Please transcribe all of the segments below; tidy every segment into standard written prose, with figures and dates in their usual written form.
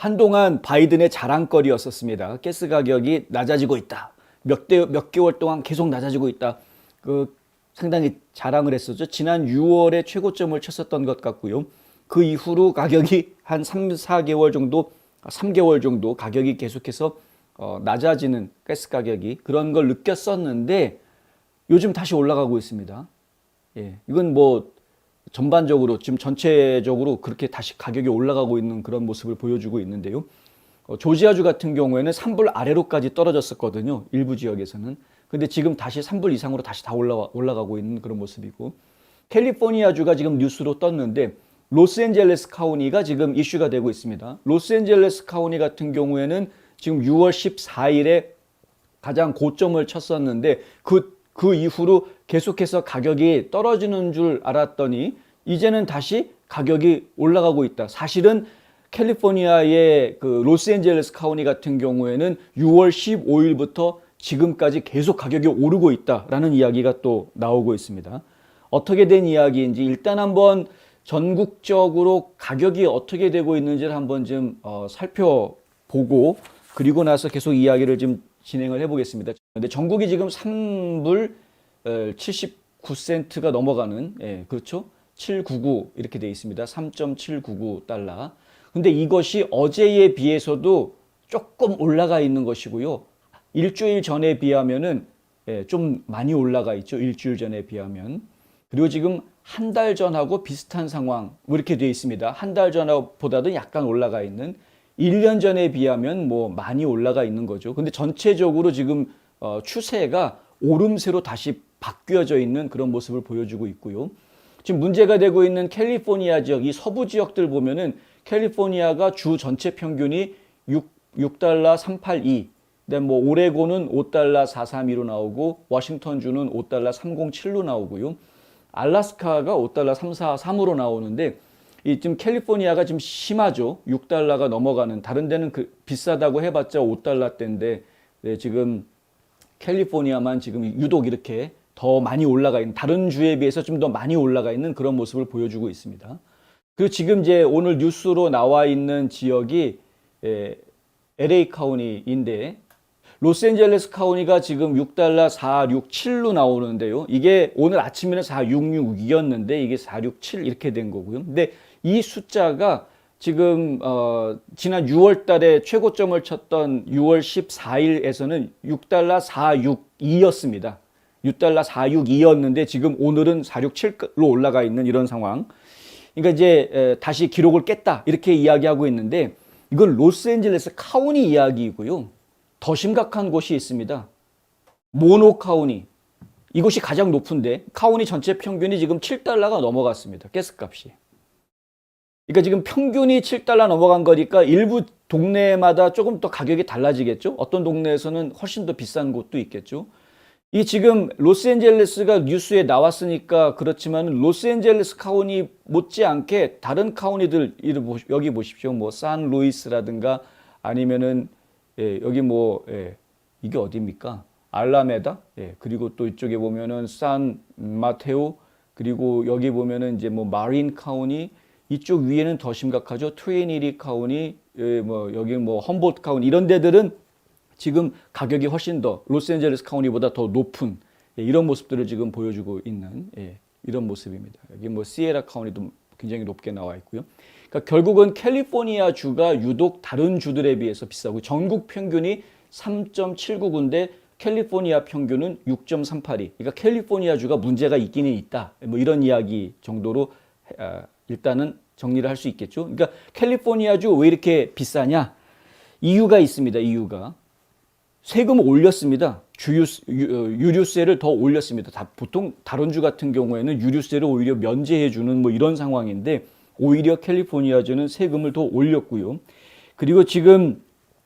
한동안 바이든의 자랑거리였었습니다. 가스 가격이 낮아지고 있다. 몇 개월 동안 계속 낮아지고 있다. 상당히 자랑을 했었죠. 지난 6월에 최고점을 쳤었던 것 같고요. 그 이후로 가격이 한 3개월 정도 가격이 계속해서 낮아지는 가스 가격이 그런 걸 느꼈었는데 요즘 다시 올라가고 있습니다. 예, 이건 뭐 전반적으로 지금 전체적으로 그렇게 다시 가격이 올라가고 있는 그런 모습을 보여주고 있는데요. 조지아주 같은 경우에는 3불 아래로까지 떨어졌었거든요. 일부 지역에서는. 근데 지금 다시 3불 이상으로 다시 다 올라가고 있는 그런 모습이고, 캘리포니아주가 지금 뉴스로 떴는데 로스앤젤레스 카운티가 지금 이슈가 되고 있습니다. 로스앤젤레스 카운티 같은 경우에는 지금 6월 14일에 가장 고점을 쳤었는데 그 이후로 계속해서 가격이 떨어지는 줄 알았더니 이제는 다시 가격이 올라가고 있다. 사실은 캘리포니아의 그 로스앤젤레스 카운티 같은 경우에는 6월 15일부터 지금까지 계속 가격이 오르고 있다라는 이야기가 또 나오고 있습니다. 어떻게 된 이야기인지 일단 한번 전국적으로 가격이 어떻게 되고 있는지를 한번 좀 살펴보고 그리고 나서 계속 이야기를 좀 진행을 해보겠습니다. 근데 전국이 지금 3불 79센트가 넘어가는, 그렇죠? 799 이렇게 돼 있습니다. 3.799달러. 근데 이것이 어제에 비해서도 조금 올라가 있는 것이고요. 일주일 전에 비하면은 좀 많이 올라가 있죠. 일주일 전에 비하면. 그리고 지금 한 달 전하고 비슷한 상황 이렇게 돼 있습니다. 한 달 전보다도 약간 올라가 있는. 1년 전에 비하면 뭐 많이 올라가 있는 거죠. 근데 전체적으로 지금 추세가 오름세로 다시 바뀌어져 있는 그런 모습을 보여주고 있고요. 지금 문제가 되고 있는 캘리포니아 지역, 이 서부 지역들 보면은 캘리포니아가 주 전체 평균이 6달러 382. 그다음 뭐 오레곤은 5달러 432로 나오고 워싱턴주는 5달러 307로 나오고요. 알래스카가 5달러 343으로 나오는데 지금 캘리포니아가 지금 심하죠. 6달러가 넘어가는, 다른 데는 비싸다고 해봤자 5달러대인데 지금 캘리포니아만 지금 유독 이렇게 더 많이 올라가 있는, 다른 주에 비해서 좀 더 많이 올라가 있는 그런 모습을 보여주고 있습니다. 그리고 지금 이제 오늘 뉴스로 나와 있는 지역이 LA 카운티인데 로스앤젤레스 카운티가 지금 6달러 467로 나오는데요. 이게 오늘 아침에는 466이었는데 이게 467 이렇게 된 거고요. 근데 이 숫자가 지금 지난 6월 달에 최고점을 쳤던 6월 14일에서는 6달러 462였습니다. 6달러 462였는데 지금 오늘은 467로 올라가 있는 이런 상황. 그러니까 이제 다시 기록을 깼다 이렇게 이야기하고 있는데 이건 로스앤젤레스 카운티 이야기이고요. 더 심각한 곳이 있습니다. 모노 카운티. 이곳이 가장 높은데 카운티 전체 평균이 지금 7달러가 넘어갔습니다. 가스값이. 그러니까 지금 평균이 7달러 넘어간 거니까 일부 동네마다 조금 더 가격이 달라지겠죠. 어떤 동네에서는 훨씬 더 비싼 곳도 있겠죠. 이 지금 로스앤젤레스가 뉴스에 나왔으니까 그렇지만 로스앤젤레스 카운티 못지않게 다른 카운티들 여기 보십시오. 뭐 산루이스라든가 아니면은 여기 뭐 이게 어디입니까? 알라메다. 그리고 또 이쪽에 보면은 산 마테오, 그리고 여기 보면은 이제 뭐 마린 카운티, 이쪽 위에는 더 심각하죠. 트웨니리 카운티, 뭐 여기 뭐 험볼트 카운티, 이런 데들은 지금 가격이 훨씬 더 로스앤젤레스 카운티보다 더 높은 이런 모습들을 지금 보여주고 있는 이런 모습입니다. 여기 뭐 시에라 카운티도 굉장히 높게 나와 있고요. 그러니까 결국은 캘리포니아 주가 유독 다른 주들에 비해서 비싸고 전국 평균이 3.79인데 캘리포니아 평균은 6.382. 그러니까 캘리포니아 주가 문제가 있기는 있다. 뭐 이런 이야기 정도로 일단은 정리를 할 수 있겠죠. 그러니까 캘리포니아 주 왜 이렇게 비싸냐? 이유가 있습니다. 이유가 세금을 올렸습니다. 유류세를 더 올렸습니다. 보통 다른 주 같은 경우에는 유류세를 오히려 면제해 주는 뭐 이런 상황인데 오히려 캘리포니아주는 세금을 더 올렸고요. 그리고 지금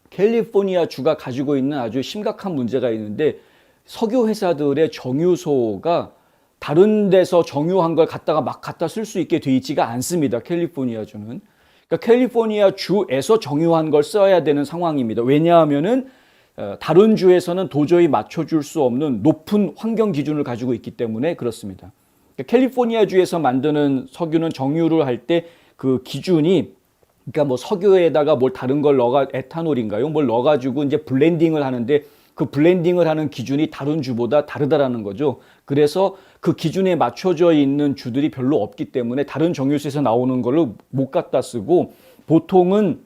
캘리포니아 주가 가지고 있는 아주 심각한 문제가 있는데 석유 회사들의 정유소가 다른 데서 정유한 걸 막 갖다 쓸 수 있게 돼 있지가 않습니다. 캘리포니아 주는. 그러니까 캘리포니아 주에서 정유한 걸 써야 되는 상황입니다. 왜냐하면은 다른 주에서는 도저히 맞춰줄 수 없는 높은 환경 기준을 가지고 있기 때문에 그렇습니다. 캘리포니아 주에서 만드는 석유는 정유를 할 때 그 기준이 그러니까 뭐 석유에다가 뭘 다른 걸 넣어가 에탄올인가요? 뭘 넣어가지고 이제 블렌딩을 하는데 그 블렌딩을 하는 기준이 다른 주보다 다르다라는 거죠. 그래서 그 기준에 맞춰져 있는 주들이 별로 없기 때문에 다른 정유소에서 나오는 걸로 못 갖다 쓰고 보통은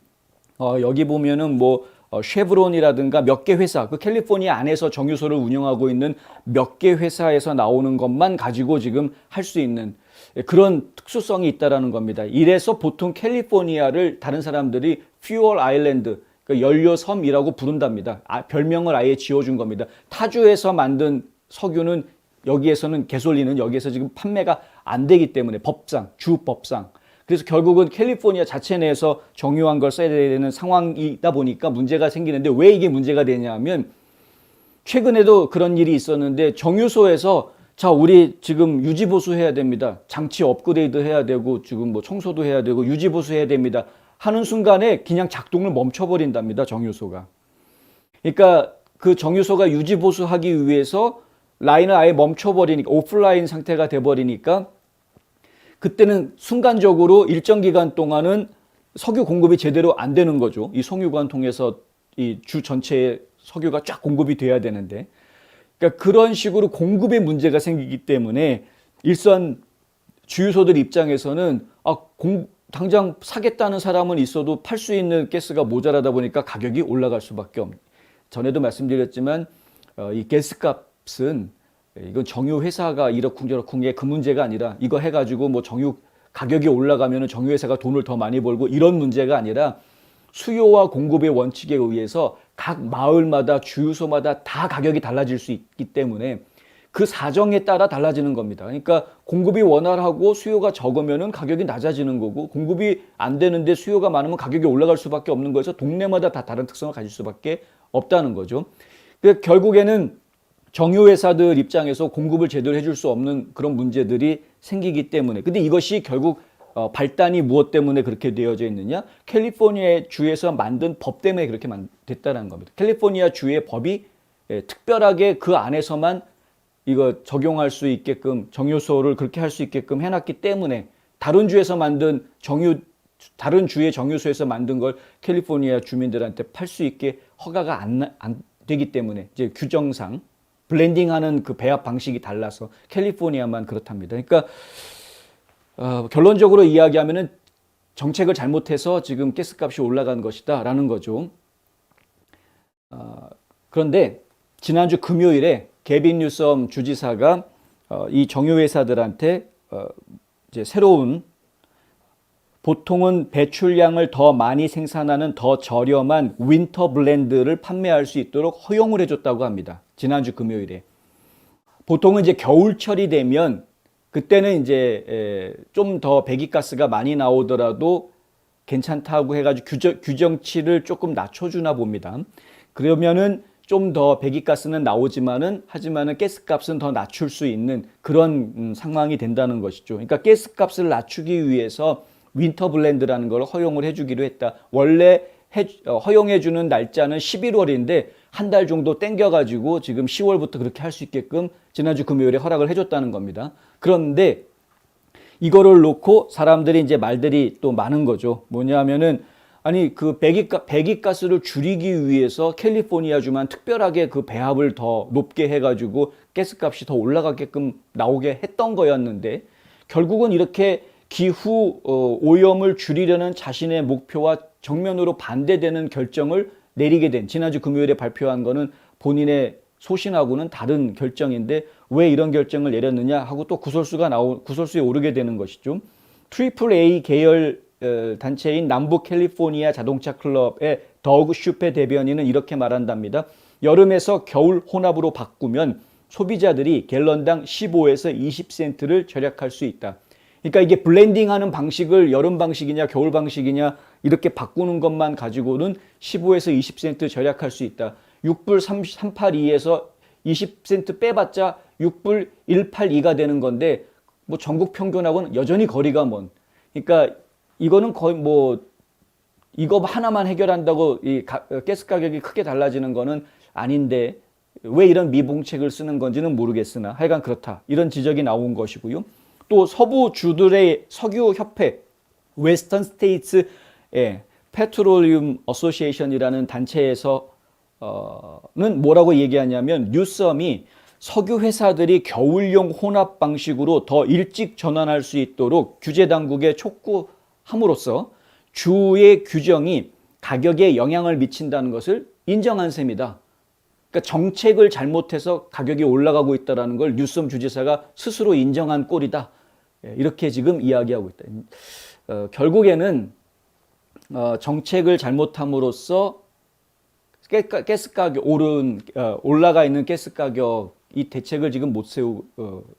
여기 보면은 뭐 쉐브론이라든가 몇 개 회사, 그 캘리포니아 안에서 정유소를 운영하고 있는 몇 개 회사에서 나오는 것만 가지고 지금 할 수 있는 그런 특수성이 있다라는 겁니다. 이래서 보통 캘리포니아를 다른 사람들이 퓨얼 아일랜드, 그러니까 연료섬이라고 부른답니다. 별명을 아예 지어준 겁니다. 타주에서 만든 석유는 여기에서는 개솔린은 여기에서 지금 판매가 안 되기 때문에 주 법상. 그래서 결국은 캘리포니아 자체 내에서 정유한 걸 써야 되는 상황이다 보니까 문제가 생기는데 왜 이게 문제가 되냐면 최근에도 그런 일이 있었는데 정유소에서 자, 우리 지금 유지보수 해야 됩니다. 장치 업그레이드 해야 되고 지금 뭐 청소도 해야 되고 유지보수 해야 됩니다. 하는 순간에 그냥 작동을 멈춰버린답니다. 정유소가. 그러니까 그 정유소가 유지보수하기 위해서 라인을 아예 멈춰버리니까 오프라인 상태가 돼버리니까 그때는 순간적으로 일정 기간 동안은 석유 공급이 제대로 안 되는 거죠. 이 송유관 통해서 이 주 전체에 석유가 쫙 공급이 돼야 되는데. 그러니까 그런 식으로 공급에 문제가 생기기 때문에 일선 주유소들 입장에서는 당장 사겠다는 사람은 있어도 팔 수 있는 가스가 모자라다 보니까 가격이 올라갈 수밖에 없는. 전에도 말씀드렸지만 이 가스값은 이건 정유 회사가 이러쿵저러쿵의 그 문제가 아니라 이거 해가지고 뭐 정유 가격이 올라가면 정유 회사가 돈을 더 많이 벌고 이런 문제가 아니라 수요와 공급의 원칙에 의해서 각 마을마다 주유소마다 다 가격이 달라질 수 있기 때문에 그 사정에 따라 달라지는 겁니다. 그러니까 공급이 원활하고 수요가 적으면 가격이 낮아지는 거고 공급이 안 되는데 수요가 많으면 가격이 올라갈 수밖에 없는 거여서 동네마다 다 다른 특성을 가질 수밖에 없다는 거죠. 그러니까 결국에는 정유회사들 입장에서 공급을 제대로 해줄 수 없는 그런 문제들이 생기기 때문에 근데 이것이 결국 발단이 무엇 때문에 그렇게 되어져 있느냐? 캘리포니아 주에서 만든 법 때문에 그렇게 됐다는 겁니다. 캘리포니아 주의 법이 특별하게 그 안에서만 이거 적용할 수 있게끔 정유소를 그렇게 할 수 있게끔 해놨기 때문에 다른 주에서 만든 다른 주의 정유소에서 만든 걸 캘리포니아 주민들한테 팔 수 있게 허가가 안 되기 때문에 이제 규정상 블렌딩하는 그 배합 방식이 달라서 캘리포니아만 그렇답니다. 그러니까 결론적으로 이야기하면은 정책을 잘못해서 지금 가스값이 올라간 것이다라는 거죠. 그런데 지난주 금요일에 게빈 뉴섬 주지사가 이 정유회사들한테 이제 새로운 보통은 배출량을 더 많이 생산하는 더 저렴한 윈터 블렌드를 판매할 수 있도록 허용을 해줬다고 합니다. 지난주 금요일에. 보통은 이제 겨울철이 되면 그때는 이제 좀 더 배기가스가 많이 나오더라도 괜찮다고 해가지고 규정치를 조금 낮춰주나 봅니다. 그러면은 좀 더 배기가스는 나오지만은 하지만은 가스값은 더 낮출 수 있는 그런 상황이 된다는 것이죠. 그러니까 가스값을 낮추기 위해서 윈터 블렌드라는 걸 허용을 해주기로 했다. 원래 허용해주는 날짜는 11월인데 한 달 정도 땡겨가지고 지금 10월부터 그렇게 할 수 있게끔 지난주 금요일에 허락을 해줬다는 겁니다. 그런데 이거를 놓고 사람들이 이제 말들이 또 많은 거죠. 뭐냐면은 아니 그 배기가스를 줄이기 위해서 캘리포니아주만 특별하게 그 배합을 더 높게 해가지고 가스값이 더 올라가게끔 나오게 했던 거였는데 결국은 이렇게 기후 오염을 줄이려는 자신의 목표와 정면으로 반대되는 결정을 내리게 된 지난주 금요일에 발표한 거는 본인의 소신하고는 다른 결정인데 왜 이런 결정을 내렸느냐 하고 또 구설수에 오르게 되는 것이죠. AAA 계열 단체인 남부 캘리포니아 자동차 클럽의 더그 슈페 대변인은 이렇게 말한답니다. 여름에서 겨울 혼합으로 바꾸면 소비자들이 갤런당 15에서 20센트를 절약할 수 있다. 그러니까 이게 블렌딩하는 방식을 여름 방식이냐 겨울 방식이냐 이렇게 바꾸는 것만 가지고는 15에서 20센트 절약할 수 있다. 6불 382에서 20센트 빼봤자 6불 182가 되는 건데 뭐 전국 평균하고는 여전히 거리가 먼. 그러니까 이거는 거의 뭐 이거 하나만 해결한다고 이 가스 가격이 크게 달라지는 거는 아닌데 왜 이런 미봉책을 쓰는 건지는 모르겠으나 하여간 그렇다. 이런 지적이 나온 것이고요. 또 서부 주들의 석유협회 웨스턴 스테이츠 예, 페트롤리움 어소시에이션이라는 단체에서 는 뭐라고 얘기하냐면 뉴섬이 석유 회사들이 겨울용 혼합 방식으로 더 일찍 전환할 수 있도록 규제 당국에 촉구함으로써 주의 규정이 가격에 영향을 미친다는 것을 인정한 셈이다. 그러니까 정책을 잘못해서 가격이 올라가고 있다는 걸 뉴섬 주지사가 스스로 인정한 꼴이다. 이렇게 지금 이야기하고 있다. 결국에는 정책을 잘못함으로써 가스 가격 올라가 있는 가스 가격 이 대책을 지금 못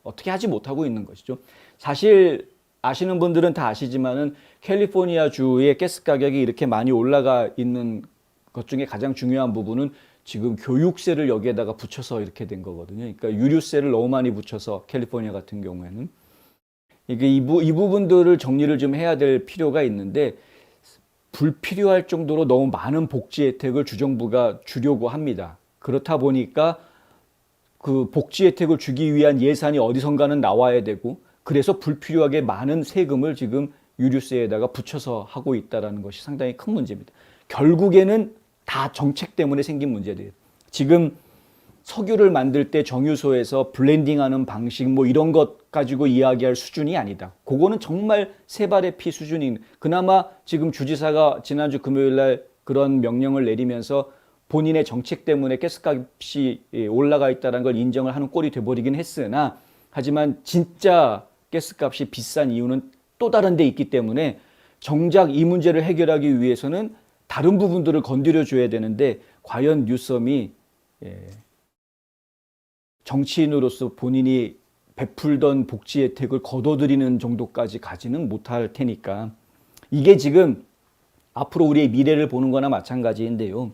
어떻게 하지 못하고 있는 것이죠. 사실 아시는 분들은 다 아시지만은 캘리포니아 주의 가스 가격이 이렇게 많이 올라가 있는 것 중에 가장 중요한 부분은 지금 교육세를 여기에다가 붙여서 이렇게 된 거거든요. 그러니까 유류세를 너무 많이 붙여서 캘리포니아 같은 경우에는 이게 이 부분들을 정리를 좀 해야 될 필요가 있는데 불필요할 정도로 너무 많은 복지 혜택을 주정부가 주려고 합니다. 그렇다 보니까 그 복지 혜택을 주기 위한 예산이 어디선가는 나와야 되고 그래서 불필요하게 많은 세금을 지금 유류세에다가 붙여서 하고 있다는 것이 상당히 큰 문제입니다. 결국에는 다 정책 때문에 생긴 문제들이에요. 지금 석유를 만들 때 정유소에서 블렌딩하는 방식 뭐 이런 것 가지고 이야기할 수준이 아니다. 그거는 정말 세 발의 피 수준인. 그나마 지금 주지사가 지난주 금요일 날 그런 명령을 내리면서 본인의 정책 때문에 가스값이 올라가 있다는 걸 인정을 하는 꼴이 돼버리긴 했으나 하지만 진짜 가스값이 비싼 이유는 또 다른 데 있기 때문에 정작 이 문제를 해결하기 위해서는 다른 부분들을 건드려 줘야 되는데 과연 뉴섬이 정치인으로서 본인이 베풀던 복지 혜택을 거둬들이는 정도까지 가지는 못할 테니까 이게 지금 앞으로 우리의 미래를 보는 거나 마찬가지인데요.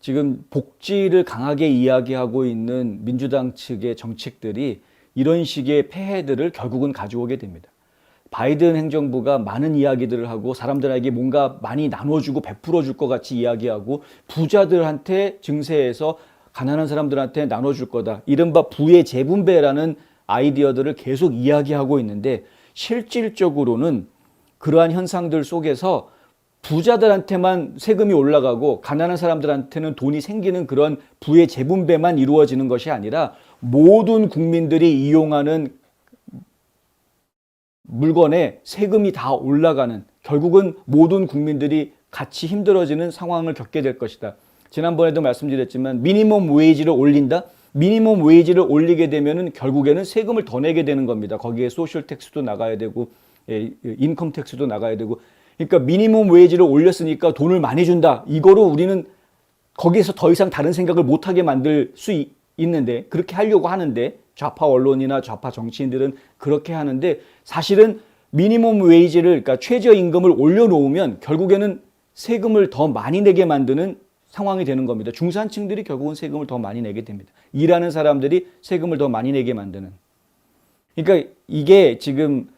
지금 복지를 강하게 이야기하고 있는 민주당 측의 정책들이 이런 식의 폐해들을 결국은 가져오게 됩니다. 바이든 행정부가 많은 이야기들을 하고 사람들에게 뭔가 많이 나눠주고 베풀어 줄 것 같이 이야기하고 부자들한테 증세해서 가난한 사람들한테 나눠줄 거다. 이른바 부의 재분배라는 아이디어들을 계속 이야기하고 있는데 실질적으로는 그러한 현상들 속에서 부자들한테만 세금이 올라가고 가난한 사람들한테는 돈이 생기는 그런 부의 재분배만 이루어지는 것이 아니라 모든 국민들이 이용하는 물건에 세금이 다 올라가는 결국은 모든 국민들이 같이 힘들어지는 상황을 겪게 될 것이다. 지난번에도 말씀드렸지만 미니멈 웨이지를 올린다? 미니멈 웨이지를 올리게 되면은 결국에는 세금을 더 내게 되는 겁니다. 거기에 소셜 텍스도 나가야 되고 인컴 텍스도 나가야 되고 그러니까 미니멈 웨이지를 올렸으니까 돈을 많이 준다. 이거로 우리는 거기에서 더 이상 다른 생각을 못하게 만들 수 있는데 그렇게 하려고 하는데 좌파 언론이나 좌파 정치인들은 그렇게 하는데 사실은 미니멈 웨이지를 그러니까 최저임금을 올려놓으면 결국에는 세금을 더 많이 내게 만드는 상황이 되는 겁니다. 중산층들이 결국은 세금을 더 많이 내게 됩니다. 일하는 사람들이 세금을 더 많이 내게 만드는. 그러니까 이게 지금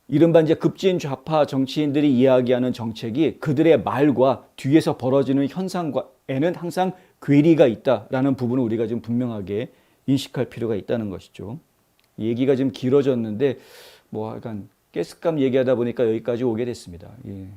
이른바 이제 급진 좌파 정치인들이 이야기하는 정책이 그들의 말과 뒤에서 벌어지는 현상과에는 항상 괴리가 있다라는 부분을 우리가 좀 분명하게 인식할 필요가 있다는 것이죠. 얘기가 좀 길어졌는데 뭐 약간 가스값 얘기하다 보니까 여기까지 오게 됐습니다. 예.